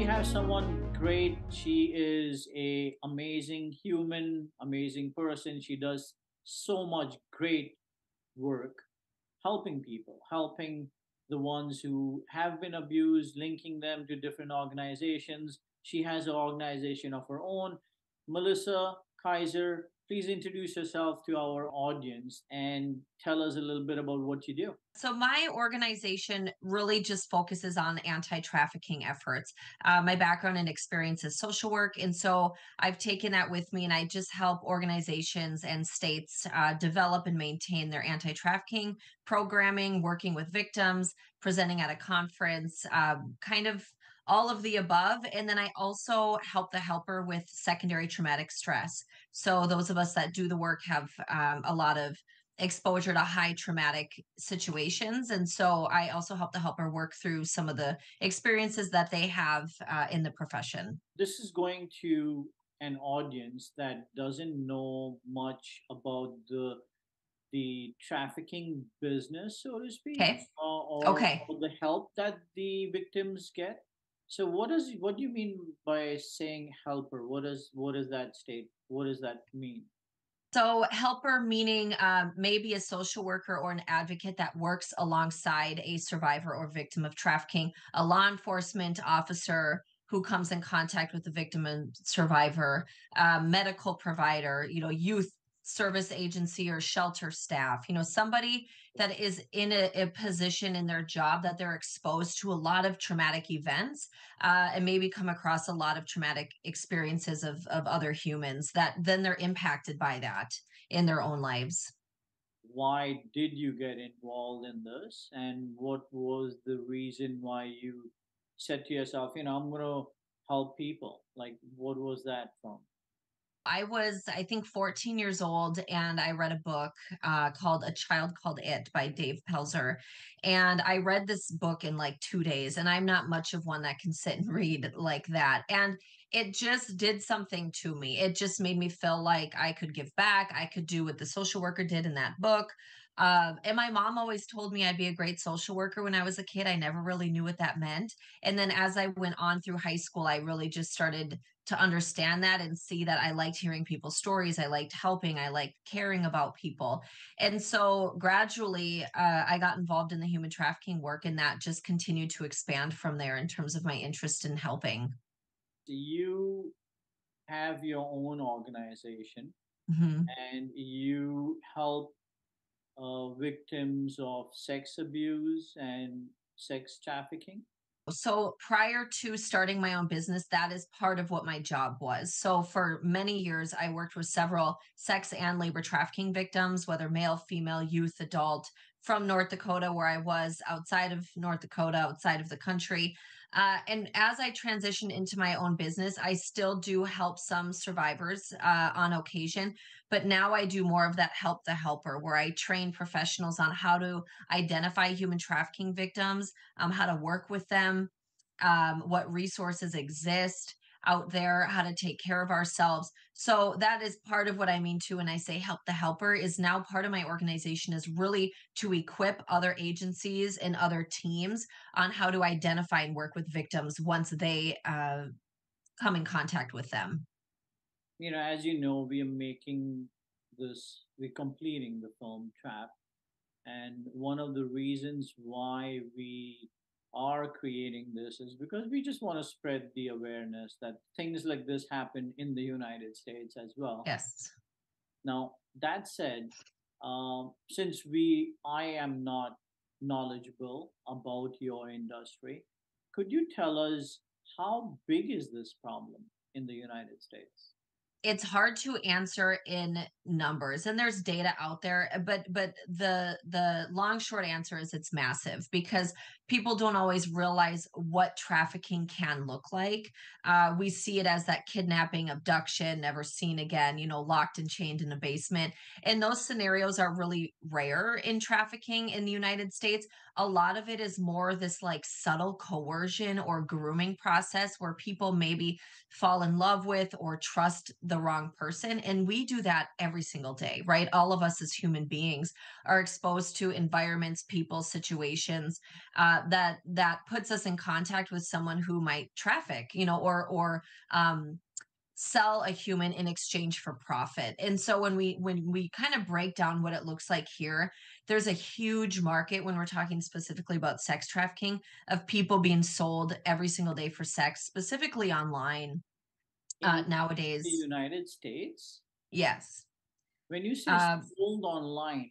have someone great. She is a amazing human, amazing person. She does so much great work helping people, helping the ones who have been abused, linking them to different organizations. She has an organization of her own. Melissa Kaiser, please introduce yourself to our audience and tell us a little bit about what you do. So my organization really just focuses on anti-trafficking efforts. My background and experience is social work, and so I've taken that with me, and I just help organizations and states develop and maintain their anti-trafficking programming, working with victims, presenting at a conference, kind of all of the above. And then I also help the helper with secondary traumatic stress. So those of us that do the work have a lot of exposure to high traumatic situations. And so I also help the helper work through some of the experiences that they have in the profession. This is going to an audience that doesn't know much about the trafficking business, so to speak, Okay. or Okay. the help that the victims get. So, what do you mean by saying helper? What does that state? What does that mean? So, helper meaning maybe a social worker or an advocate that works alongside a survivor or victim of trafficking, a law enforcement officer who comes in contact with the victim and survivor, medical provider, youth service agency or shelter staff, somebody that is in a position in their job that they're exposed to a lot of traumatic events and maybe come across a lot of traumatic experiences of other humans that then they're impacted by that in their own lives. Why did you get involved in this, and what was the reason why you said to yourself, I'm gonna help people? Like, what was that from? I was, I think, 14 years old, and I read a book called A Child Called It by Dave Pelzer. And I read this book in like 2 days, and I'm not much of one that can sit and read like that. And it just did something to me. It just made me feel like I could give back. I could do what the social worker did in that book. And my mom always told me I'd be a great social worker when I was a kid. I never really knew what that meant. And then as I went on through high school, I really just started to understand that and see that I liked hearing people's stories. I liked helping. I liked caring about people. And so gradually, I got involved in the human trafficking work, and that just continued to expand from there in terms of my interest in helping. You have your own organization Mhm. and you help victims of sex abuse and sex trafficking. So prior to starting my own business, that is part of what my job was. So for many years, I worked with several sex and labor trafficking victims, whether male, female, youth, adult, from North Dakota, where I was, outside of North Dakota, outside of the country. And as I transitioned into my own business, I still do help some survivors on occasion, but now I do more of that help the helper, where I train professionals on how to identify human trafficking victims, how to work with them, what resources exist out there, how to take care of ourselves. So that is part of what I mean too when I say help the helper is now part of my organization is really to equip other agencies and other teams on how to identify and work with victims once they come in contact with them. As you know, we're completing the film Trap. And one of the reasons why we are creating this is because we just want to spread the awareness that things like this happen in the United States as well. Yes. Now, that said, since I am not knowledgeable about your industry, could you tell us how big is this problem in the United States? It's hard to answer in numbers, and there's data out there, but the long short answer is it's massive because people don't always realize what trafficking can look like. We see it as that kidnapping, abduction, never seen again, locked and chained in a basement, and those scenarios are really rare in trafficking in the United States. A lot of it is more this like subtle coercion or grooming process where people maybe fall in love with or trust the the wrong person. And we do that every single day, right? All of us as human beings are exposed to environments, people, situations that puts us in contact with someone who might traffic, or sell a human in exchange for profit. And so when we kind of break down what it looks like here, there's a huge market when we're talking specifically about sex trafficking of people being sold every single day for sex, specifically online In the nowadays. United States, Yes. when you say Uh, sold online,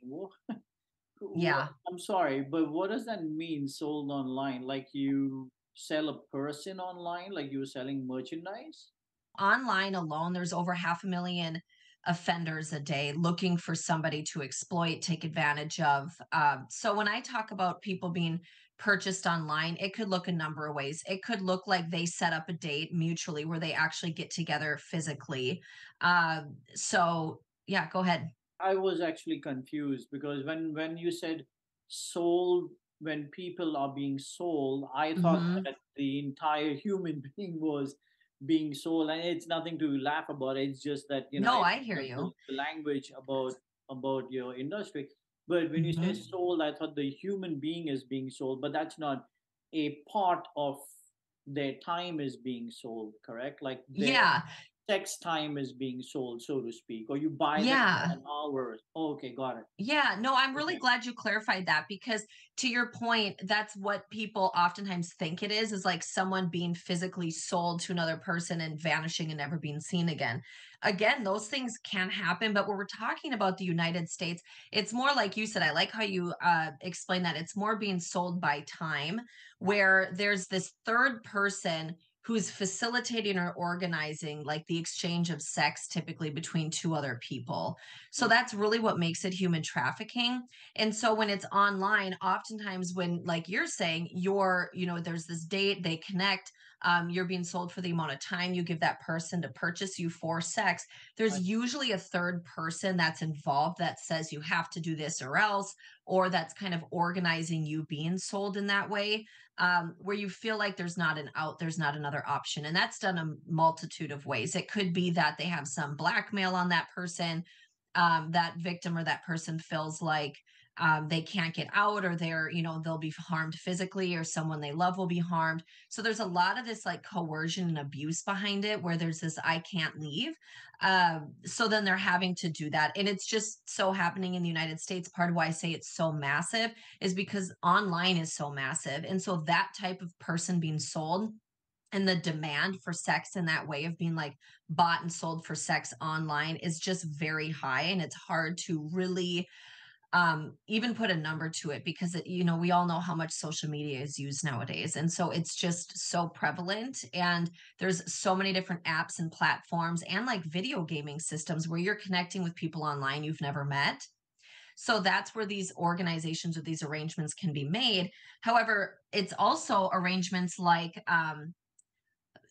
yeah. I'm sorry, but what does that mean, sold online? Like you sell a person online, like you're selling merchandise? Online alone, there's over 500,000 offenders a day looking for somebody to exploit, take advantage of. So when I talk about people being purchased online, it could look a number of ways. It could look like they set up a date mutually where they actually get together physically. So yeah, go ahead. I was actually confused because when you said sold, when people are being sold, I thought Hmm. that the entire human being was being sold, and it's nothing to laugh about. It's just that No, it's I hear you. the language about your industry. But when you say Hmm. sold, I thought the human being is being sold, but that's not a part of their time is being sold, correct? Like their Yeah. sex time is being sold, so to speak, or you buy them Yeah. for an hour. Oh, okay, got it. Yeah, no, I'm really Okay. glad you clarified that because to your point, that's what people oftentimes think it is like someone being physically sold to another person and vanishing and never being seen again. Again, those things can happen, but when we're talking about the United States, it's more like you said. I like how you explain that. It's more being sold by time, where there's this third person who's facilitating or organizing like the exchange of sex typically between two other people. So Mm, that's really what makes it human trafficking. And so when it's online, oftentimes when, like you're saying, there's this date, they connect, you're being sold for the amount of time you give that person to purchase you for sex. I, There's usually a third person that's involved that says you have to do this or else, or that's kind of organizing you being sold in that way, where you feel like there's not an out, there's not another option. And that's done a multitude of ways. It could be that they have some blackmail on that person, that victim or that person feels like they can't get out, or they'll be harmed physically, or someone they love will be harmed. So there's a lot of this like coercion and abuse behind it, where there's this I can't leave. So then they're having to do that. And it's just so happening in the United States. Part of why I say it's so massive is because online is so massive. And so that type of person being sold and the demand for sex in that way of being like bought and sold for sex online is just very high, and it's hard to really even put a number to it because we all know how much social media is used nowadays, and so it's just so prevalent, and there's so many different apps and platforms and like video gaming systems where you're connecting with people online you've never met. So that's where these organizations or these arrangements can be made. However, it's also arrangements like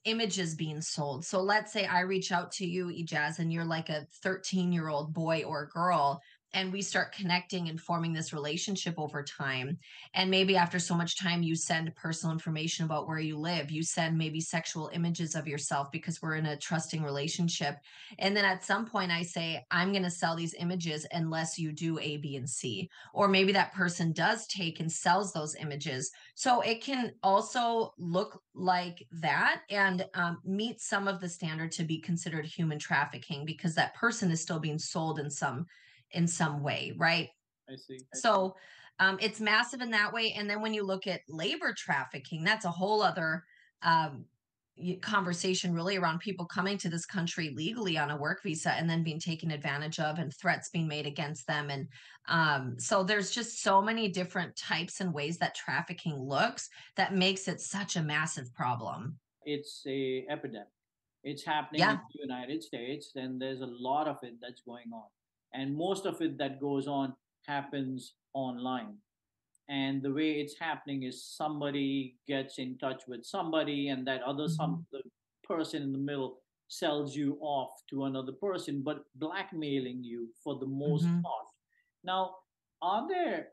images being sold. So let's say I reach out to you, Ejaz, and you're like a 13-year-old boy or girl, and we start connecting and forming this relationship over time. And maybe after so much time, you send personal information about where you live. You send maybe sexual images of yourself because we're in a trusting relationship. And then at some point, I say, I'm going to sell these images unless you do A, B, and C. Or maybe that person does take and sells those images, so it can also look like that and meet some of the standard to be considered human trafficking because that person is still being sold in some way, right? I see. So it's massive in that way. And then when you look at labor trafficking, that's a whole other um, conversation really around people coming to this country legally on a work visa and then being taken advantage of and threats being made against them. And so there's just so many different types and ways that trafficking looks that makes it such a massive problem. It's a epidemic. It's happening in Yeah. the United States, and there's a lot of it that's going on, and most of it that goes on happens online. And the way it's happening is somebody gets in touch with somebody, and that other Hmm. the person in the middle sells you off to another person, but blackmailing you for the most Hmm. part. Now, are they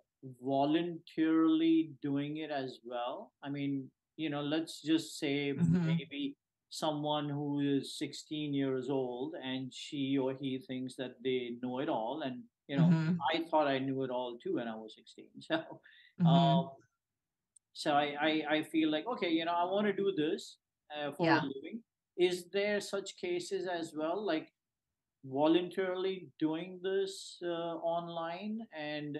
voluntarily doing it as well? I mean, let's just say Hmm. maybe someone who is 16 years old and she or he thinks that they know it all. And, Mm-hmm. I thought I knew it all too when I was 16. Mm-hmm. Um, so I feel like, okay, I want to do this for a Yeah. living. Is there such cases as well, like voluntarily doing this online? And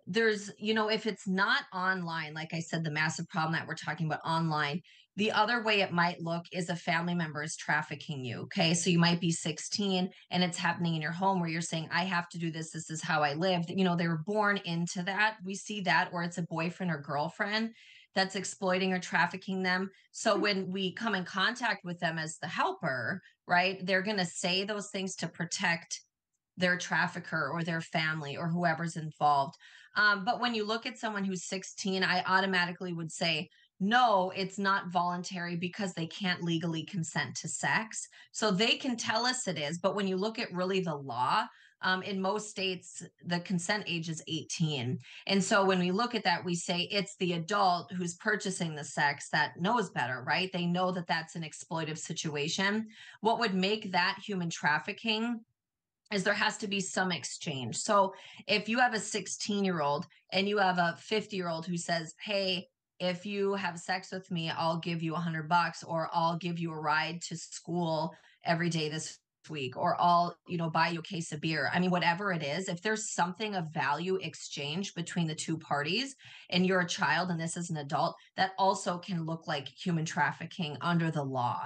There's, if it's not online, like I said, the massive problem that we're talking about online, the other way it might look is a family member is trafficking you. Okay. So you might be 16 and it's happening in your home where you're saying, I have to do this. This is how I live. They were born into that. We see that, or it's a boyfriend or girlfriend that's exploiting or trafficking them. So when we come in contact with them as the helper, right, they're going to say those things to protect their trafficker or their family or whoever's involved. But when you look at someone who's 16, I automatically would say, no, it's not voluntary because they can't legally consent to sex. So they can tell us it is. But when you look at really the law, in most states, the consent age is 18. And so when we look at that, we say it's the adult who's purchasing the sex that knows better, right? They know that that's an exploitive situation. What would make that human trafficking is there has to be some exchange. So if you have a 16-year-old and you have a 50-year-old who says, hey, if you have sex with me, I'll give you $100, or I'll give you a ride to school every day this week, or I'll, buy you a case of beer. I mean, whatever it is, if there's something of value exchange between the two parties and you're a child and this is an adult, that also can look like human trafficking under the law.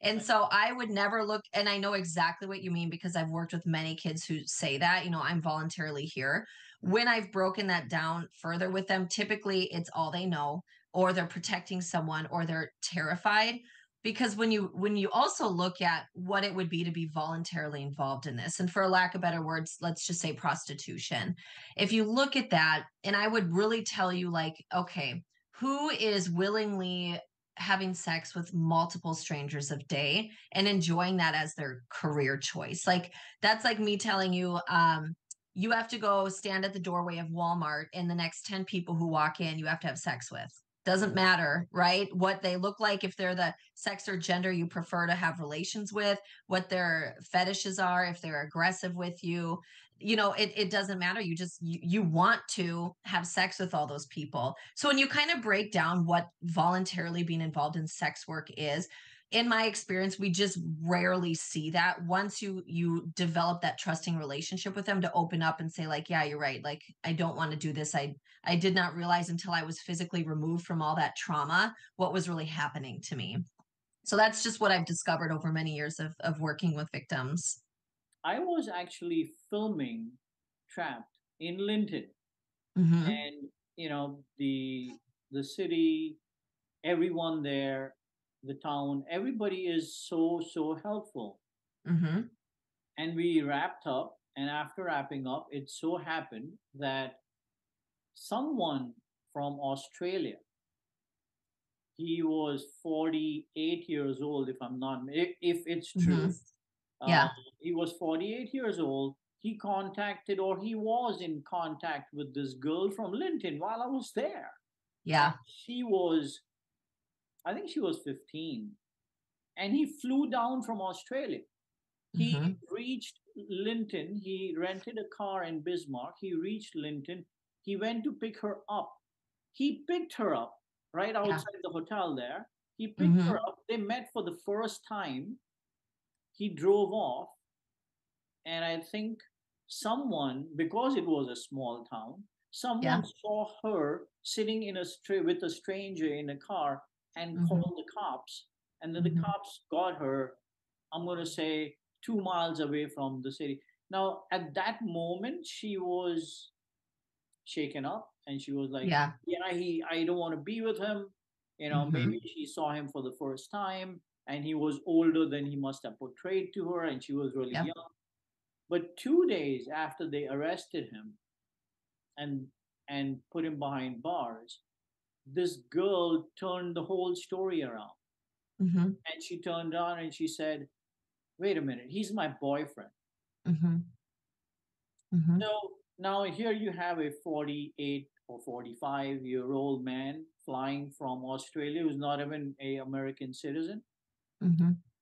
And so I would never look, and I know exactly what you mean because I've worked with many kids who say that, I'm voluntarily here. When I've broken that down further with them, typically it's all they know, or they're protecting someone, or they're terrified. Because when you also look at what it would be to be voluntarily involved in this, and for lack of better words, let's just say prostitution. If you look at that, and I would really tell you, like, okay, who is willingly having sex with multiple strangers of day and enjoying that as their career choice? Like, that's like me telling you, you have to go stand at the doorway of Walmart, and the next 10 people who walk in, you have to have sex with. Doesn't matter, right? What they look like, if they're the sex or gender you prefer to have relations with, what their fetishes are, if they're aggressive with you, it doesn't matter. You want to have sex with all those people. So when you kind of break down what voluntarily being involved in sex work is, in my experience, we just rarely see that. Once you develop that trusting relationship with them, to open up and say, like, yeah, you're right, like, I don't want to do this. I did not realize until I was physically removed from all that trauma what was really happening to me. So that's just what I've discovered over many years of working with victims. I was actually filming Trapped in Linton, Mm-hmm. and the city, everyone there, the town, everybody is so helpful. Mm-hmm. And we wrapped up, and after wrapping up, it so happened that someone from Australia, he was 48 years old, if I'm not, if it's Mm-hmm. true. Uh, Yeah. he was 48 years old. He contacted, or he was in contact with this girl from Linton while I was there. And Yeah. she was, I think she was 15. And he flew down from Australia. He Mm-hmm. reached Linton. He rented a car in Bismarck. He reached Linton. He went to pick her up. He picked her up right Yeah. outside the hotel there. He picked her Mm-hmm. up. They met for the first time. He drove off. And I think someone, because it was a small town, someone Yeah. saw her sitting with a stranger in a car and Mm-hmm. called the cops. And then the Mm-hmm. cops got her, I'm going to say, 2 miles away from the city. Now, at that moment, she was shaken up and she was like, Yeah. yeah, I don't want to be with him. Mm-hmm. Maybe she saw him for the first time and he was older than he must have portrayed to her, and she was really Yep. young. But 2 days after they arrested him and put him behind bars, this girl turned the whole story around. Mm-hmm. And she turned around and she said, "Wait a minute, he's my boyfriend." Mm-hmm. Mm-hmm. So now here you have a 48 or 45-year-old man flying from Australia who's not even a American citizen.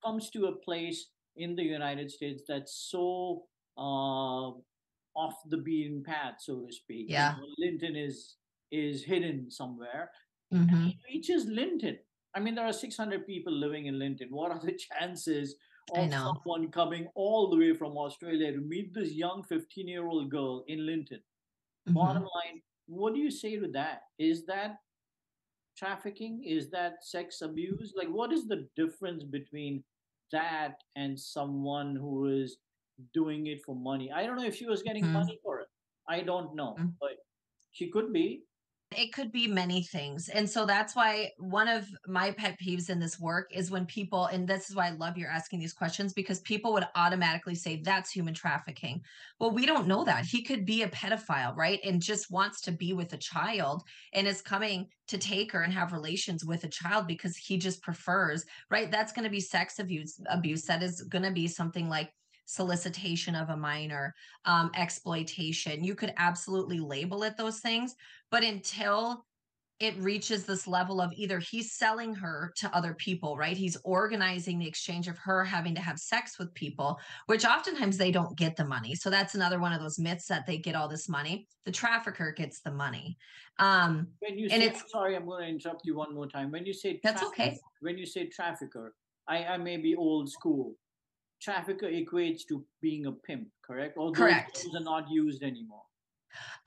comes to a place in the United States that's so off the beaten path, so to speak. You Yeah. know, Linton is hidden somewhere. Hmm. He reaches Linton. I mean, there are 600 people living in Linton. What are the chances I of know. someone coming all the way from Australia to meet this young 15-year-old girl in Linton? Bottom Hmm. line, what do you say to that? Is that trafficking? Is that sex abuse? Like, what is the difference between that and someone who is doing it for money? I don't know if she was getting Hmm. money for it. I don't know, but she could be. It could be many things. And so that's why one of my pet peeves in this work is when people, and this is why I love you're asking these questions, because people would automatically say that's human trafficking. Well, we don't know that. He could be a pedophile, right? And just wants to be with a child and is coming to take her and have relations with a child because he just prefers, right? That's going to be sex abuse. That is going to be something like solicitation of a minor, exploitation. You could absolutely label it those things, but until it reaches this level of either he's selling her to other people, right? He's organizing the exchange of her having to have sex with people, which oftentimes they don't get the money. So that's another one of those myths that they get all this money. The trafficker gets the money. When you And say, it's, I'm sorry, I'm going to interrupt you one more time. that's okay. When you say trafficker, I may be old school. Trafficker equates to being a pimp, correct? Or those Correct. terms are not used anymore.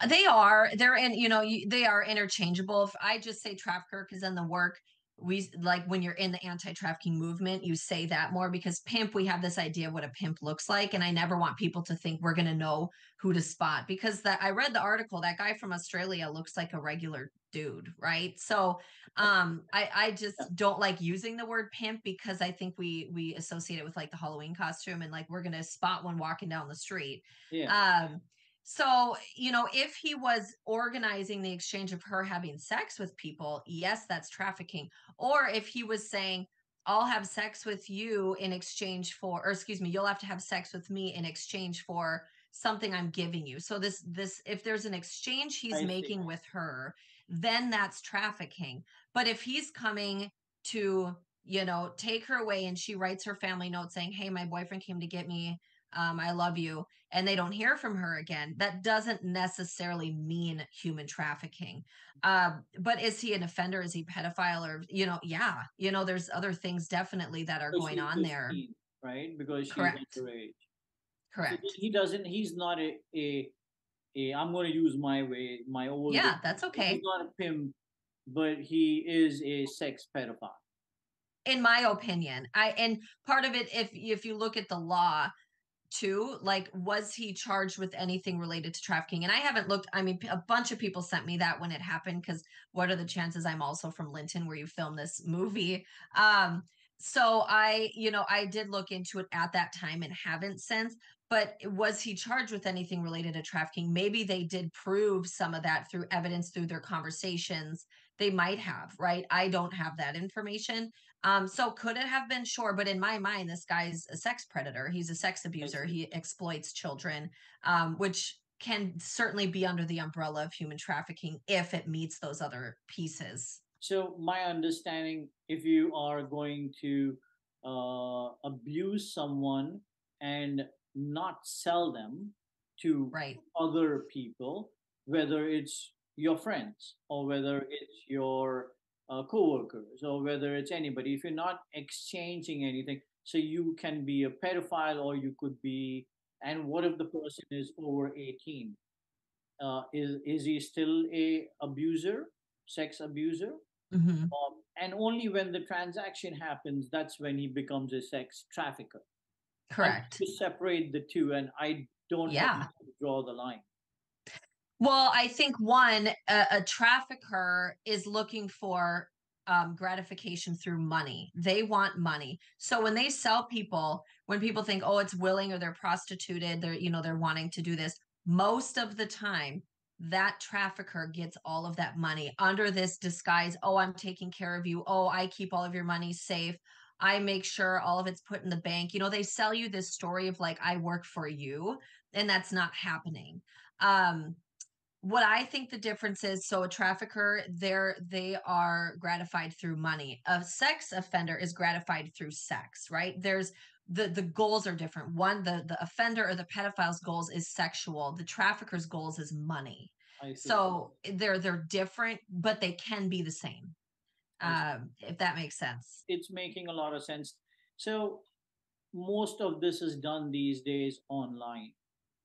They're in, they are interchangeable. If I just say trafficker, because then the work, we like when you're in the anti-trafficking movement, you say that more, because pimp, we have this idea of what a pimp looks like. And I never want people to think we're going to know who to spot, because that I read the article, that guy from Australia looks like a regular dude, right? So I Yeah. just don't like using the word pimp, because I think we associate it with like the Halloween costume, and like we're going to spot one walking down the street. Yeah. um so, if he was organizing the exchange of her having sex with people, yes, that's trafficking. Or if he was saying, I'll have sex with you in exchange for, or excuse me, you'll have to have sex with me in exchange for something I'm giving you. So if there's an exchange he's I see. making with her, then that's trafficking. But if he's coming to, take her away and she writes her family note saying, hey, my boyfriend came to get me, I love you, and they don't hear from her again, that doesn't necessarily mean human trafficking. But is he an offender? Is he pedophile? Or, yeah, there's other things definitely that are Because going she's on there. 15, right? Because she's Correct. underage. So Correct. he's not I'm going to use my way, my old way. Yeah, that's He's okay. not a pimp, but he is a sex pedophile. In my opinion, and part of it, if you look at the law too, like, was he charged with anything related to trafficking? And I haven't looked. I mean, a bunch of people sent me that when it happened, because what are the chances I'm also from Linton, where you filmed this movie? So I did look into it at that time and haven't since. But was he charged with anything related to trafficking? Maybe they did prove some of that through evidence, through their conversations. They might have, right? I don't have that information. So could it have been? Sure, but in my mind, this guy's a sex predator. He's a sex I abuser. see. He exploits children, which can certainly be under the umbrella of human trafficking if it meets those other pieces. So my understanding, if you are going to abuse someone and not sell them to Right. other people, whether it's your friends or whether it's your coworkers or whether it's anybody, if you're not exchanging anything, so you can be a pedophile or you could be. And what if the person is over 18? Is he still a abuser, sex abuser? Hmm. And only when the transaction happens, that's when he becomes a sex trafficker. I need Correct. to separate the two, and I don't know Yeah. how to draw the line. Well, I think one, a trafficker is looking for gratification through money. They want money. So when they sell people, when people think, oh, it's willing or they're prostituted, they're wanting to do this, most of the time, that trafficker gets all of that money under this disguise. Oh, I'm taking care of you. Oh, I keep all of your money safe. I make sure all of it's put in the bank. They sell you this story of like, I work for you, and that's not happening. Um, What I think the difference is, so a trafficker, they are gratified through money. A sex offender is gratified through sex, right? There's the goals are different. One, the offender or the pedophile's goals is sexual. The trafficker's goals is money. I see. So they're different, but they can be the same. I see. If that makes sense. It's making a lot of sense. So most of this is done these days online.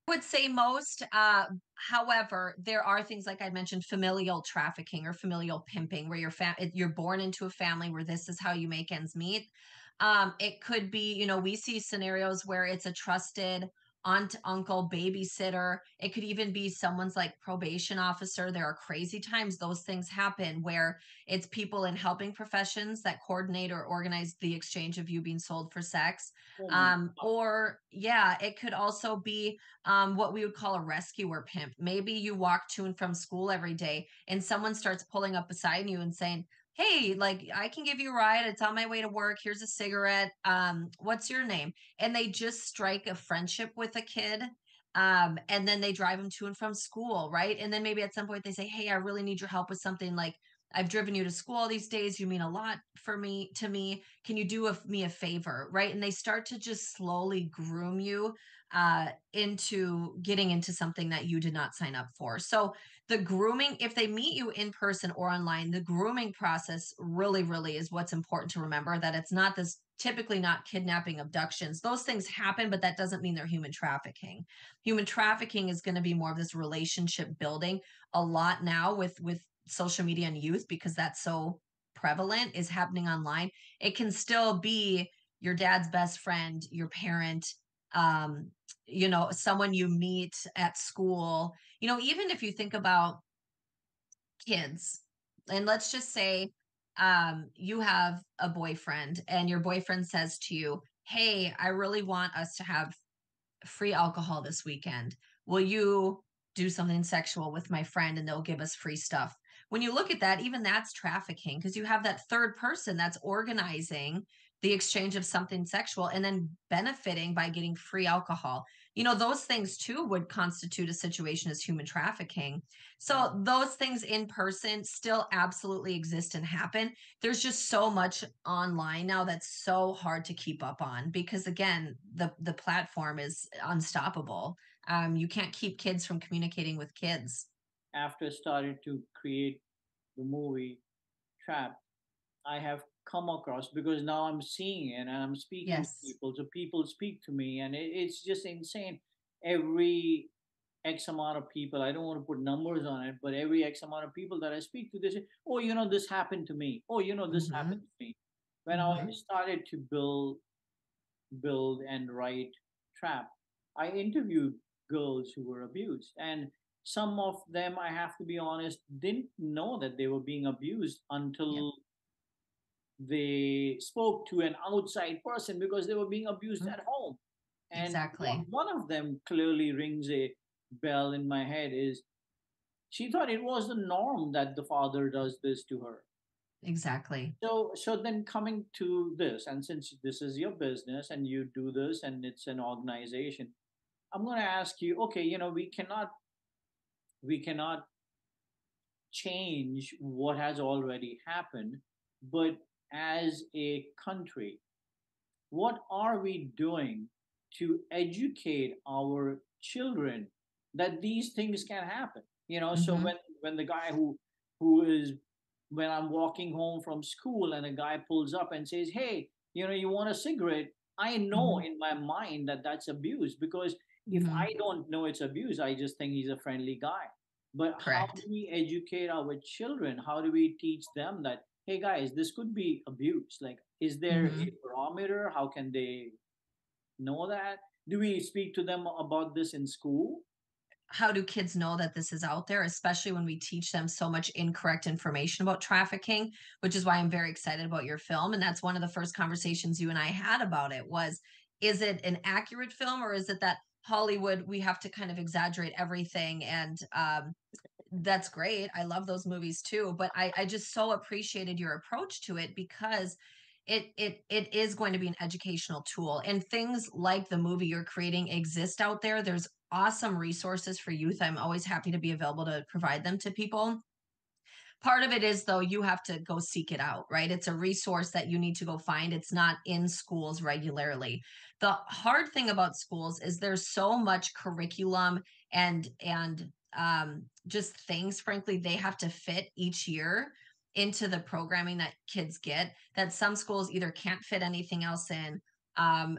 Would say most. However, there are things like I mentioned, familial trafficking or familial pimping, where you're born into a family where this is how you make ends meet. It could be, we see scenarios where it's a trusted aunt, uncle, babysitter. It could even be someone's like probation officer. There are crazy times those things happen where it's people in helping professions that coordinate or organize the exchange of you being sold for sex. Oh my God. Or yeah, it could also be what we would call a rescuer pimp. Maybe you walk to and from school every day and someone starts pulling up beside you and saying, hey, like I can give you a ride. It's on my way to work. Here's a cigarette. What's your name? And they just strike a friendship with a kid. And then they drive them to and from school, right? And then maybe at some point they say, hey, I really need your help with something. Like I've driven you to school all these days. You mean a lot to me. Can you do me a favor? Right. And they start to just slowly groom you into getting into something that you did not sign up for. So the grooming, if they meet you in person or online, the grooming process really, really is what's important to remember, that it's not this, typically not kidnapping, abductions. Those things happen, but that doesn't mean they're human trafficking. Human trafficking is going to be more of this relationship building. A lot now with social media and youth, because that's so prevalent, is happening online. It can still be your dad's best friend, your parent, um, someone you meet at school. Even if you think about kids, and let's just say you have a boyfriend and your boyfriend says to you, hey, I really want us to have free alcohol this weekend. Will you do something sexual with my friend and they'll give us free stuff? When you look at that, even that's trafficking, because you have that third person that's organizing the exchange of something sexual and then benefiting by getting free alcohol. Those things too would constitute a situation as human trafficking. So those things in person still absolutely exist and happen. There's just so much online now that's so hard to keep up on, because again, the platform is unstoppable. You can't keep kids from communicating with kids. After started to create the movie Trap, I have come across, because now I'm seeing it and I'm speaking to Yes. people. So people speak to me, and it's just insane. Every X amount of people, I don't want to put numbers on it, but every X amount of people that I speak to, they say, oh, this happened to me. Oh, this happened Hmm. to me. When I Hmm. started to build and write Trap, I interviewed girls who were abused. And some of them, I have to be honest, didn't know that they were being abused Yep. until they spoke to an outside person, because they were being abused Mhm. at home. And Exactly. one of them clearly rings a bell in my head, is she thought it was the norm that the father does this to her. Exactly. So then, coming to this, and since this is your business and you do this and it's an organization, I'm going to ask you, okay, we cannot change what has already happened, but as a country, what are we doing to educate our children that these things can happen? So Hmm. when the guy who is when I'm walking home from school and a guy pulls up and says, hey, you want a cigarette, I know Hmm. in my mind that that's abuse, because if I Hmm. don't know it's abuse, I just think he's a friendly guy. But how do Correct. we educate our children? How do we teach them that, hey guys, this could be abuse? Like, is there a Hmm. barometer? How can they know that? Do we speak to them about this in school? How do kids know that this is out there, especially when we teach them so much incorrect information about trafficking, which is why I'm very excited about your film. And that's one of the first conversations you and I had about it was, is it an accurate film, or is it that Hollywood, we have to kind of exaggerate everything? And that's great. I love those movies too, but I just so appreciated your approach to it, because it is going to be an educational tool, and things like the movie you're creating exist out there. There's awesome resources for youth. I'm always happy to be available to provide them to people. Part of it is, though, you have to go seek it out, right? It's a resource that you need to go find. It's not in schools regularly. The hard thing about schools is there's so much curriculum and just things, frankly, they have to fit each year into the programming that kids get, that some schools either can't fit anything else in.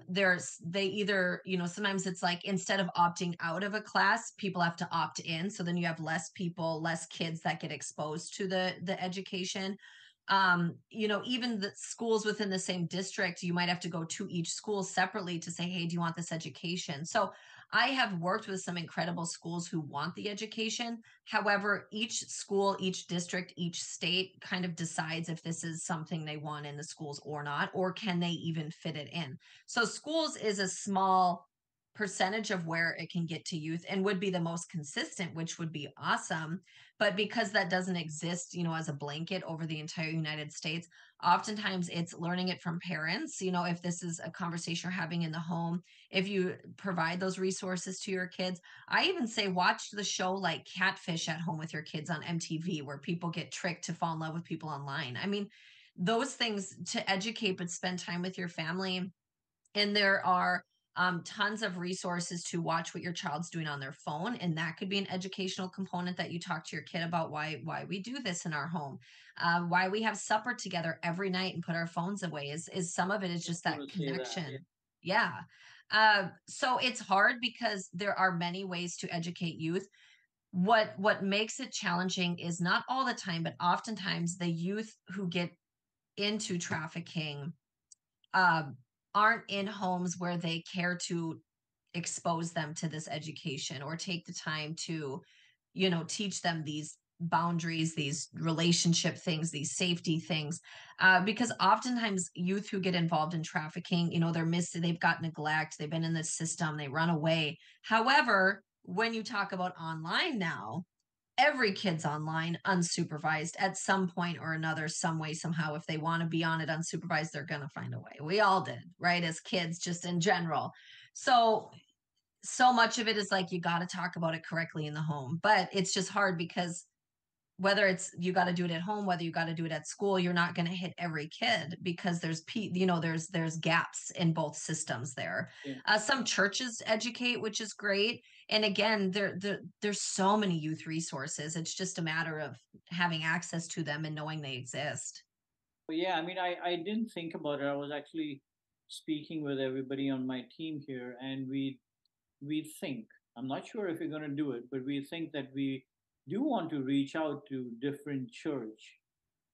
They either, sometimes it's like, instead of opting out of a class, people have to opt in, so then you have less people, less kids that get exposed to the education. Even the schools within the same district, you might have to go to each school separately to say, hey, do you want this education? So I have worked with some incredible schools who want the education. However, each school, each district, each state kind of decides if this is something they want in the schools or not, or can they even fit it in. So schools is a small percentage of where it can get to youth and would be the most consistent, which would be awesome. But because that doesn't exist, as a blanket over the entire United States, oftentimes it's learning it from parents. If this is a conversation you're having in the home, if you provide those resources to your kids, I even say watch the show like Catfish at home with your kids on MTV, where people get tricked to fall in love with people online. I mean, those things to educate, but spend time with your family. And there are tons of resources to watch what your child's doing on their phone, and that could be an educational component that you talk to your kid about why we do this in our home, why we have supper together every night and put our phones away. Is some of it is Just just that want to say that. Yeah. connection. Yeah. So it's hard because there are many ways to educate youth. What makes it challenging is not all the time, but oftentimes the youth who get into trafficking um, aren't in homes where they care to expose them to this education or take the time to, teach them these boundaries, these relationship things, these safety things. Because oftentimes youth who get involved in trafficking, they've got neglect, they've been in the system, they run away. However, when you talk about online now, every kid's online unsupervised at some point or another, some way, somehow. If they want to be on it unsupervised, they're going to find a way. We all did, right? As kids, just in general. So much of it is like, you got to talk about it correctly in the home, but it's just hard because whether it's you got to do it at home, whether you got to do it at school, you're not going to hit every kid because there's gaps in both systems there. Yeah. Some churches educate, which is great. And again, there's so many youth resources. It's just a matter of having access to them and knowing they exist. But yeah, I mean, I didn't think about it. I was actually speaking with everybody on my team here, and we think, I'm not sure if we're going to do it, but we think that we do want to reach out to different Hmm.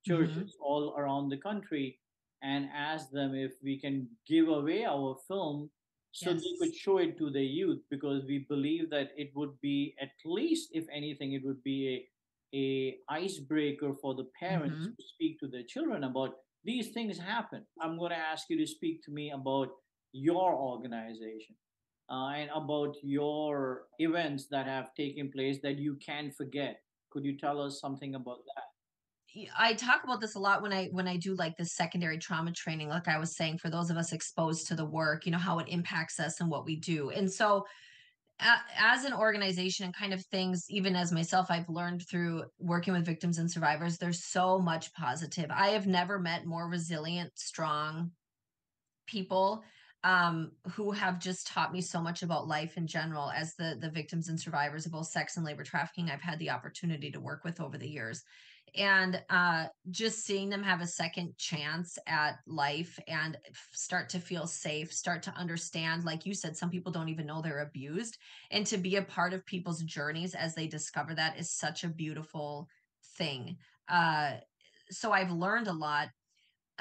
churches all around the country and ask them if we can give away our film so they Yes. could show it to the youth, because we believe that it would be, at least if anything, it would be a icebreaker for the parents Hmm. to speak to their children about these things happen. I'm going to ask you to speak to me about your organization, and about your events that have taken place that you can't forget. Could you tell us something about that? I talk about this a lot when I do like this secondary trauma training, like I was saying, for those of us exposed to the work, how it impacts us and what we do. And so as an organization and kind of things, even as myself, I've learned through working with victims and survivors, there's so much positive. I have never met more resilient, strong people who have just taught me so much about life in general. As the victims and survivors of both sex and labor trafficking I've had the opportunity to work with over the years, and just seeing them have a second chance at life and start to feel safe, start to understand, like you said, some people don't even know they're abused, and to be a part of people's journeys as they discover that is such a beautiful thing. So I've learned a lot,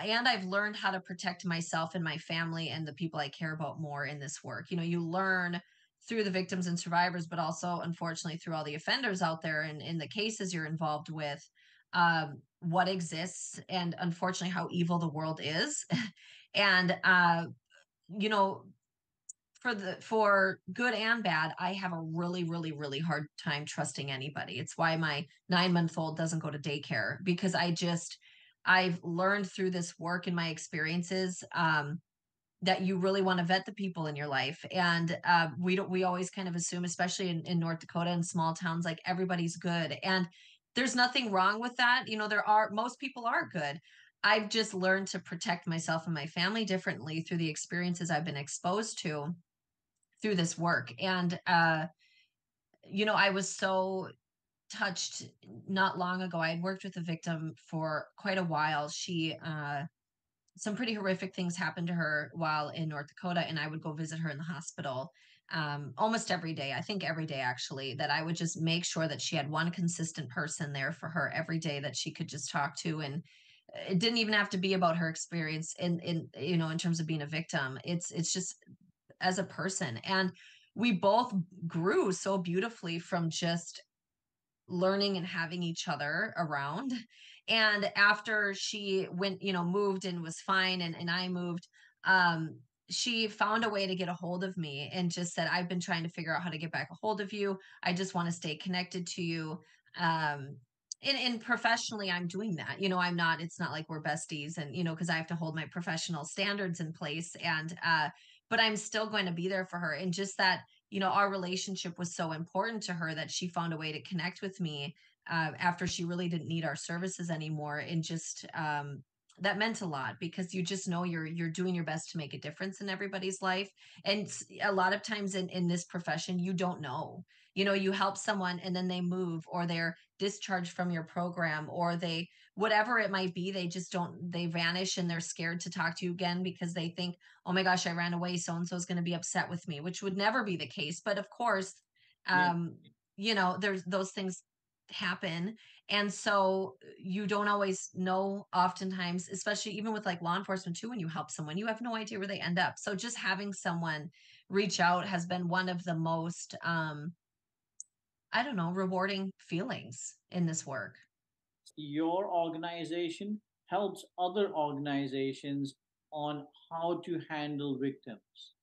and I've learned how to protect myself and my family and the people I care about more in this work. You learn through the victims and survivors, but also, unfortunately, through all the offenders out there and in the cases you're involved with, what exists, and unfortunately, how evil the world is. And, you know, for good and bad, I have a really, really, really hard time trusting anybody. It's why my 9-month-old doesn't go to daycare, because I've learned through this work and my experiences, that you really want to vet the people in your life. And we always kind of assume, especially in North Dakota and small towns, like everybody's good. And there's nothing wrong with that. Most people are good. I've just learned to protect myself and my family differently through the experiences I've been exposed to through this work. And, I was so touched not long ago. I had worked with a victim for quite a while. Some pretty horrific things happened to her while in North Dakota, and I would go visit her in the hospital almost every day. I think every day, actually, that I would just make sure that she had one consistent person there for her every day that she could just talk to. And it didn't even have to be about her experience in terms of being a victim. It's just as a person. And we both grew so beautifully from just learning and having each other around. And after she went, moved and was fine, and I moved, um, she found a way to get a hold of me and just said, I've been trying to figure out how to get back a hold of you. I just want to stay connected to you. Um, and professionally, I'm doing that. I'm not, it's not like we're besties and, because I have to hold my professional standards in place. And, but I'm still going to be there for her. And just that, our relationship was so important to her that she found a way to connect with me after she really didn't need our services anymore. And just that meant a lot, because you just know you're doing your best to make a difference in everybody's life. And a lot of times in this profession, you don't know. You help someone and then they move, or they're discharged from your program, or they, whatever it might be, they vanish, and they're scared to talk to you again because they think, oh my gosh, I ran away, so and so is going to be upset with me, which would never be the case. But of course, Yeah. there's those things happen. And so you don't always know, oftentimes, especially even with like law enforcement too, when you help someone, you have no idea where they end up. So just having someone reach out has been one of the most I don't know, rewarding feelings in this work. Your organization helps other organizations on how to handle victims.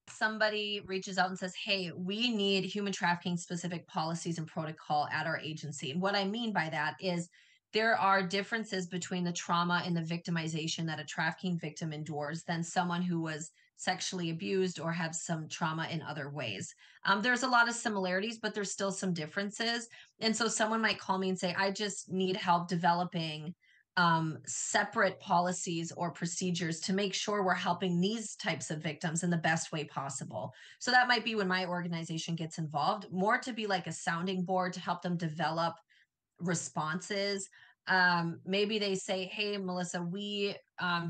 Somebody reaches out and says, hey, we need human trafficking specific policies and protocol at our agency. And what I mean by that is there are differences between the trauma and the victimization that a trafficking victim endures than someone who was sexually abused or have some trauma in other ways. There's a lot of similarities, but there's still some differences. And so someone might call me and say, I just need help developing separate policies or procedures to make sure we're helping these types of victims in the best way possible. So that might be when my organization gets involved, more to be like a sounding board to help them develop responses. Maybe they say, hey, Melissa, we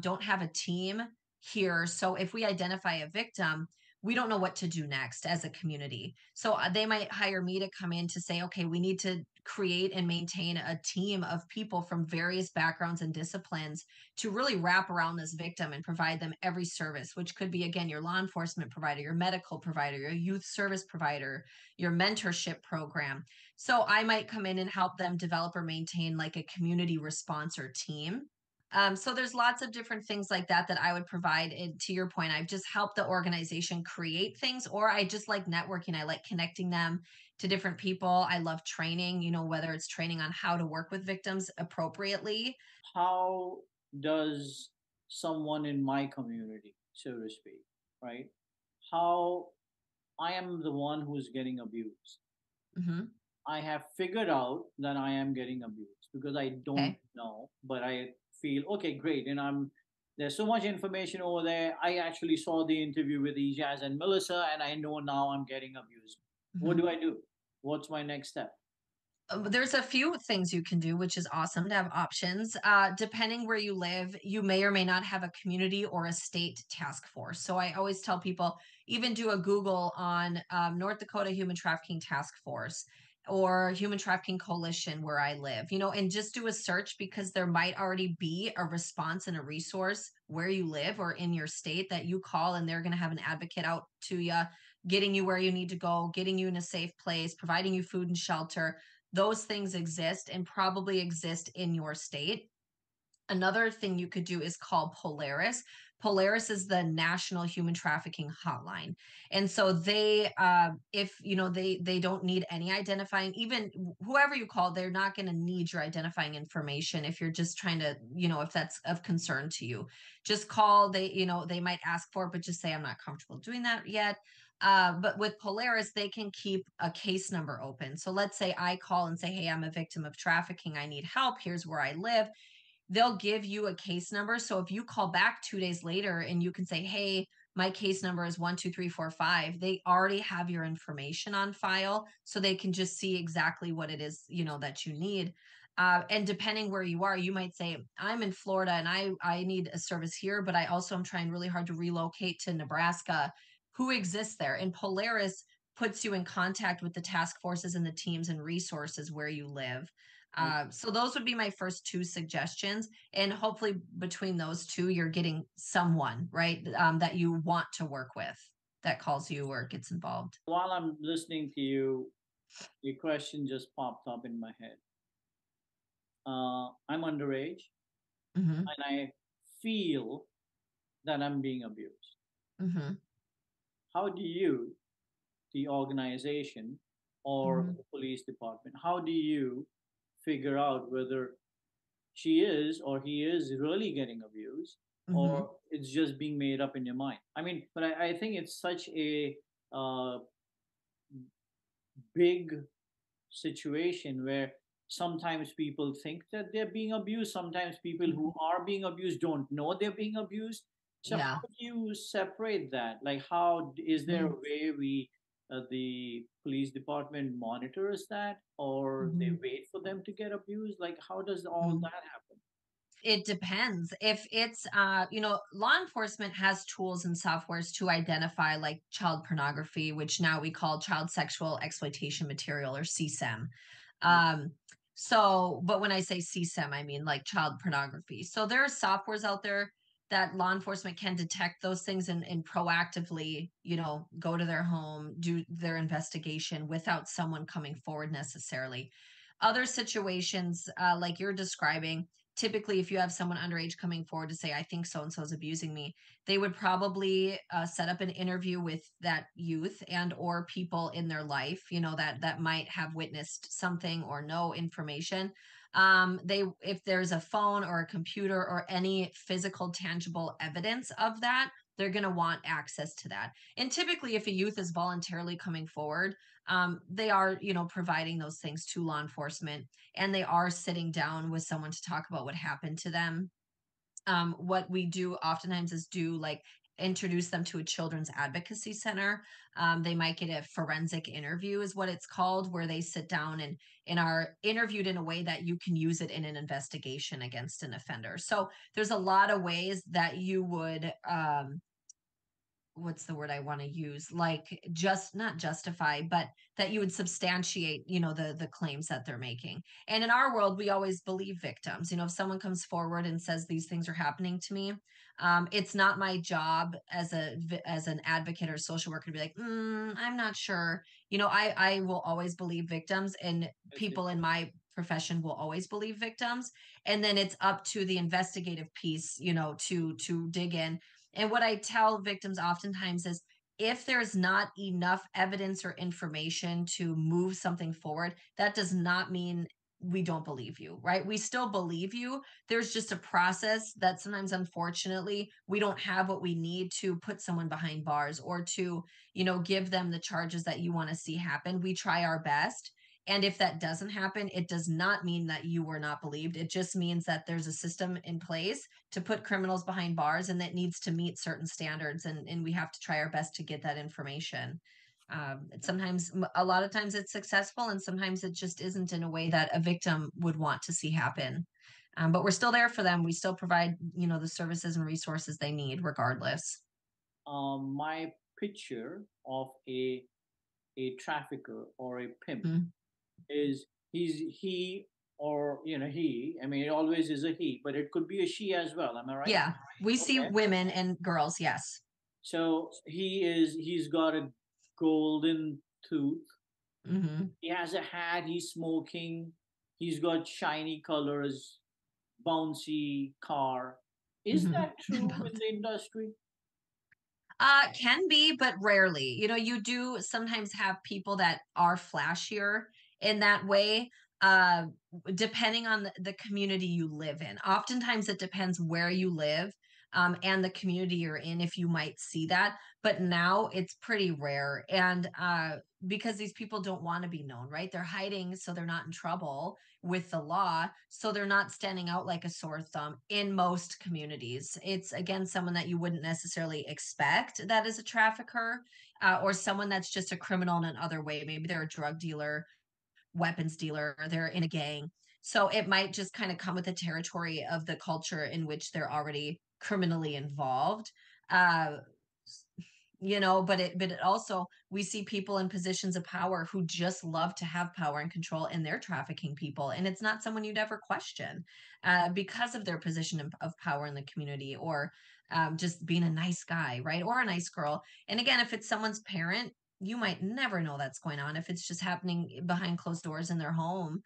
don't have a team here. So if we identify a victim, we don't know what to do next as a community. So they might hire me to come in to say, okay, we need to create and maintain a team of people from various backgrounds and disciplines to really wrap around this victim and provide them every service, which could be, again, your law enforcement provider, your medical provider, your youth service provider, your mentorship program. So I might come in and help them develop or maintain like a community response or team. So there's lots of different things like that I would provide. And to your point, I've just helped the organization create things, or I just like networking. I like connecting them to different people. I love training, whether it's training on how to work with victims appropriately. How does someone in my community, so to speak, right? How I am the one who's getting abused. Hmm. I have figured out that I am getting abused because I don't Okay. know, but I feel okay, great. And there's so much information over there. I actually saw the interview with Ejaz and Melissa, and I know now I'm getting abused. What Hmm. do I do? What's my next step? There's a few things you can do, which is awesome to have options. Depending where you live, you may or may not have a community or a state task force. So I always tell people, even do a Google on North Dakota Human Trafficking Task Force or Human Trafficking Coalition where I live, and just do a search, because there might already be a response and a resource where you live or in your state that you call, and they're going to have an advocate out to you, getting you where you need to go, getting you in a safe place, providing you food and shelter. Those things exist and probably exist in your state. Another thing you could do is call Polaris. Polaris is the National Human Trafficking Hotline, and so they, if you know, they don't need any identifying. Even whoever you call, they're not going to need your identifying information if you're just trying to, if that's of concern to you. Just call. They might ask for it, but just say I'm not comfortable doing that yet. But with Polaris, they can keep a case number open. So let's say I call and say, hey, I'm a victim of trafficking. I need help. Here's where I live. They'll give you a case number. So if you call back 2 days later and you can say, hey, my case number is 12345, they already have your information on file. So they can just see exactly what it is, that you need. And depending where you are, you might say, I'm in Florida and I need a service here, but I also am trying really hard to relocate to Nebraska. Who exists there? And Polaris puts you in contact with the task forces and the teams and resources where you live. So those would be my first two suggestions. And hopefully between those two, you're getting someone, right, that you want to work with that calls you or gets involved. While I'm listening to you, a question just popped up in my head. I'm underage Mm-hmm. and I feel that I'm being abused. Mm-hmm. How do you, the organization or Mm-hmm. the police department, how do you figure out whether she is or he is really getting abused Mm-hmm. or it's just being made up in your mind? I mean, but I think it's such a big situation where sometimes people think that they're being abused, sometimes people who are being abused don't know they're being abused. So how Yeah. do you separate that? Like, how is there a way the police department monitors that, or they Mm-hmm. wait for them to get abused? Like, how does all Mm-hmm. that happen? It depends. If it's, law enforcement has tools and softwares to identify like child pornography, which now we call child sexual exploitation material or CSEM. Um, but when I say CSEM, I mean like child pornography. So there are softwares out there that law enforcement can detect those things and proactively, go to their home, do their investigation without someone coming forward necessarily. Other situations, like you're describing, typically if you have someone underage coming forward to say I think so and so is abusing me, they would probably set up an interview with that youth and or people in their life, that might have witnessed something or know information. They If there's a phone or a computer or any physical tangible evidence of that, they're going to want access to that. And typically if a youth is voluntarily coming forward, they are, providing those things to law enforcement, and they are sitting down with someone to talk about what happened to them. What we do oftentimes is do like introduce them to a children's advocacy center. They might get a forensic interview, is what it's called, where they sit down and are interviewed in a way that you can use it in an investigation against an offender. So there's a lot of ways that you would what's the word I want to use, like just not justify, but that you would substantiate, the claims that they're making. And in our world, we always believe victims. If someone comes forward and says these things are happening to me, it's not my job as an advocate or social worker to be like, I'm not sure. I will always believe victims, and I see. people in my profession will always believe victims. And then it's up to the investigative piece, to dig in. And what I tell victims oftentimes is, if there's not enough evidence or information to move something forward, that does not mean we don't believe you, right? We still believe you. There's just a process that sometimes, unfortunately, we don't have what we need to put someone behind bars or to, give them the charges that you want to see happen. We try our best. And if that doesn't happen, it does not mean that you were not believed. It just means that there's a system in place to put criminals behind bars, and that needs to meet certain standards. And we have to try our best to get that information. Sometimes, a lot of times it's successful, and sometimes it just isn't in a way that a victim would want to see happen. But we're still there for them. We still provide, the services and resources they need regardless. My picture of a trafficker or a pimp Mhm. is he or he, I mean, it always is a he, but it could be a she as well, am I right? Yeah, we see Okay. women and girls. Yes. So he's got a golden tooth, Hmm. he has a hat, he's smoking, he's got shiny colors, bouncy car. Is Mhm. that true in the industry? Can be, but rarely. You do sometimes have people that are flashier in that way, uh, depending on the community you live in. Oftentimes, it depends where you live, and the community you're in, if you might see that. But now it's pretty rare. And because these people don't want to be known, right? They're hiding so they're not in trouble with the law. So they're not standing out like a sore thumb in most communities. It's again someone that you wouldn't necessarily expect that is a trafficker, or someone that's just a criminal in another way. Maybe they're a drug dealer, weapons dealer, they're in a gang. So it might just kind of come with the territory of the culture in which they're already criminally involved. Uh, but it also, we see people in positions of power who just love to have power and control, and they're trafficking people, and it's not someone you'd ever question, because of their position of power in the community, or just being a nice guy, right, or a nice girl. And again, if it's someone's parent, you might never know that's going on. If it's just happening behind closed doors in their home,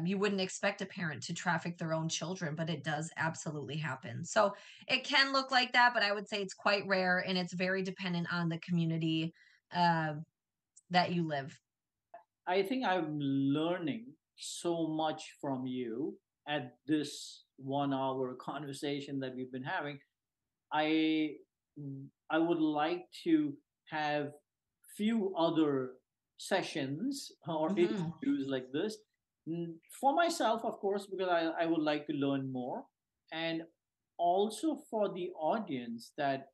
you wouldn't expect a parent to traffic their own children, but it does absolutely happen. So it can look like that, but I would say it's quite rare, and it's very dependent on the community uh, that you live. I think I'm learning so much from you at this 1 hour conversation that we've been having. I I would like to have few other sessions or Hmm. interviews like this. For myself, of course, because I would like to learn more, and also for the audience that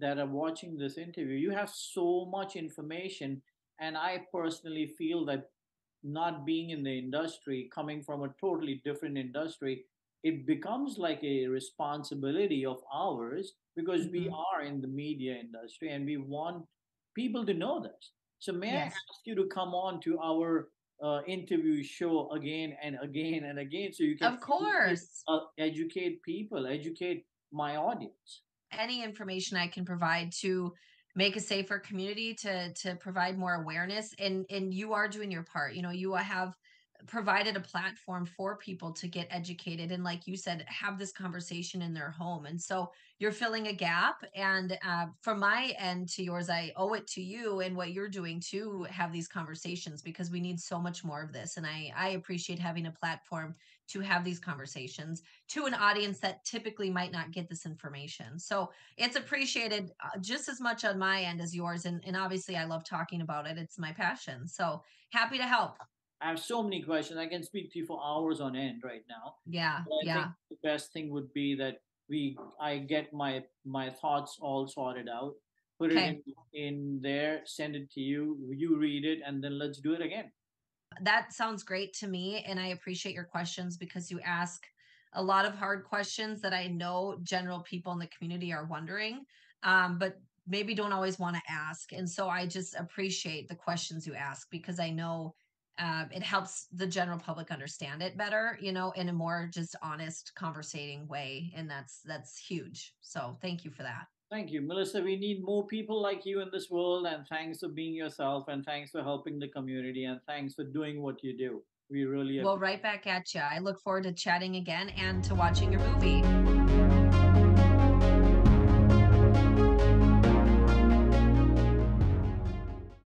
are watching this interview. You have so much information, and I personally feel that not being in the industry, coming from a totally different industry, it becomes like a responsibility of ours because we Hmm. are in the media industry and we want people to know this. So, may I Yes, ask you to come on to our interview show again and again and again so you can of course. educate people, educate my audience? Any information I can provide to make a safer community, to provide more awareness, and you are doing your part. You have provided a platform for people to get educated, and like you said, have this conversation in their home. And so you're filling a gap, and from my end to yours, I owe it to you and what you're doing to have these conversations, because we need so much more of this. And I appreciate having a platform to have these conversations to an audience that typically might not get this information. So it's appreciated, just as much on my end as yours. And obviously, I love talking about it. It's my passion. So happy to help. I have so many questions. I can speak to you for hours on end right now. Yeah. But I think Yeah. the best thing would be that I get my thoughts all sorted out, put it Okay. in there, send it to you, you read it, and then let's do it again. That sounds great to me. And I appreciate your questions, because you ask a lot of hard questions that I know general people in the community are wondering, but maybe don't always want to ask. And so I just appreciate the questions you ask, because I know it helps the general public understand it better, in a more just honest conversating way. And that's huge. So thank you for that. Thank you, Melissa. We need more people like you in this world, and thanks for being yourself, and thanks for helping the community, and thanks for doing what you do. We really Well, appreciate. right back at you. I look forward to chatting again and to watching your movie.